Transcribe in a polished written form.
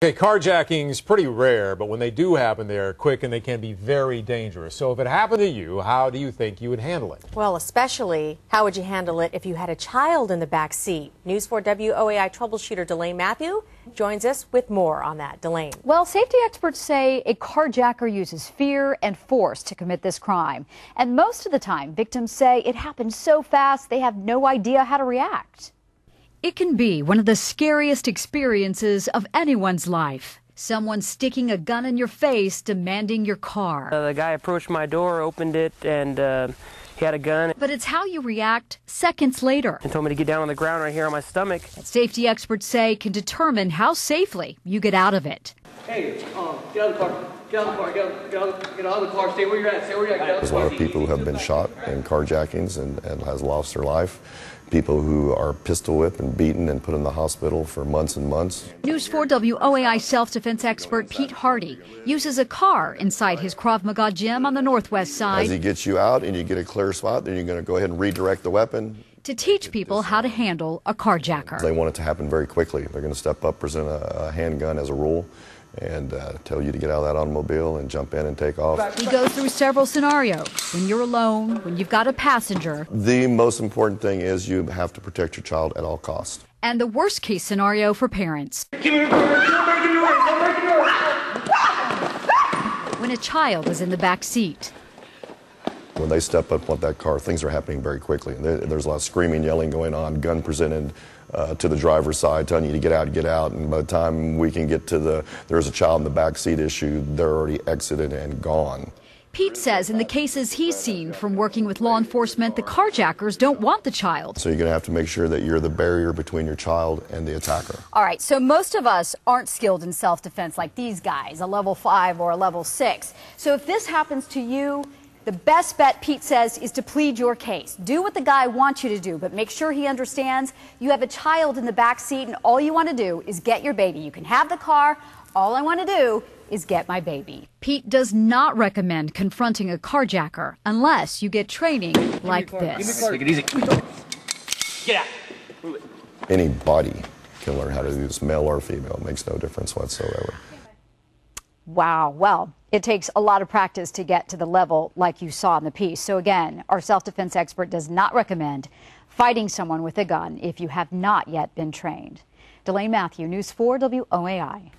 Okay, carjacking is pretty rare, but when they do happen, they're quick and they can be very dangerous. So if it happened to you, how do you think you would handle it? Well, especially, how would you handle it if you had a child in the back seat? News 4 WOAI troubleshooter Delane Matthew joins us with more on that. Delane. Well, safety experts say a carjacker uses fear and force to commit this crime. And most of the time, victims say it happens so fast they have no idea how to react. It can be one of the scariest experiences of anyone's life. Someone sticking a gun in your face, demanding your car. The guy approached my door, opened it, and he had a gun. But it's how you react seconds later. And told me to get down on the ground right here on my stomach. That safety experts say can determine how safely you get out of it. Hey, get out of the car. Get out of the car. Get out of the car. Stay where you're at. Stay where you're at. There's a lot of people who have been shot in carjackings and has lost their life. People who are pistol whipped and beaten and put in the hospital for months and months. News 4 WOAI self-defense expert Pete Hardy uses a car inside his Krav Maga gym on the northwest side. As he gets you out and you get a clear spot, then you're going to go ahead and redirect the weapon. To teach people how to handle a carjacker. They want it to happen very quickly. They're going to step up, present a handgun as a rule, and tell you to get out of that automobile and jump in and take off. He goes through several scenarios. When you're alone, when you've got a passenger. The most important thing is you have to protect your child at all costs. And the worst case scenario for parents. When a child is in the back seat. When they step up on that car, things are happening very quickly. There's a lot of screaming, yelling going on, gun presented to the driver's side, telling you to get out. And by the time we can get to there's a child in the back seat issue, they're already exited and gone. Pete says in the cases he's seen from working with law enforcement, the carjackers don't want the child. So you're going to have to make sure that you're the barrier between your child and the attacker. All right, so most of us aren't skilled in self-defense like these guys, a level 5 or a level 6. So if this happens to you, the best bet, Pete says, is to plead your case. Do what the guy wants you to do, but make sure he understands you have a child in the back seat and all you want to do is get your baby. You can have the car. All I want to do is get my baby. Pete does not recommend confronting a carjacker unless you get training like this. Take it easy. Get out. Move it. Anybody can learn how to do this, male or female. It makes no difference whatsoever. Wow. Well, it takes a lot of practice to get to the level like you saw in the piece. So again, our self-defense expert does not recommend fighting someone with a gun if you have not yet been trained. Delane Matthew, News 4 WOAI.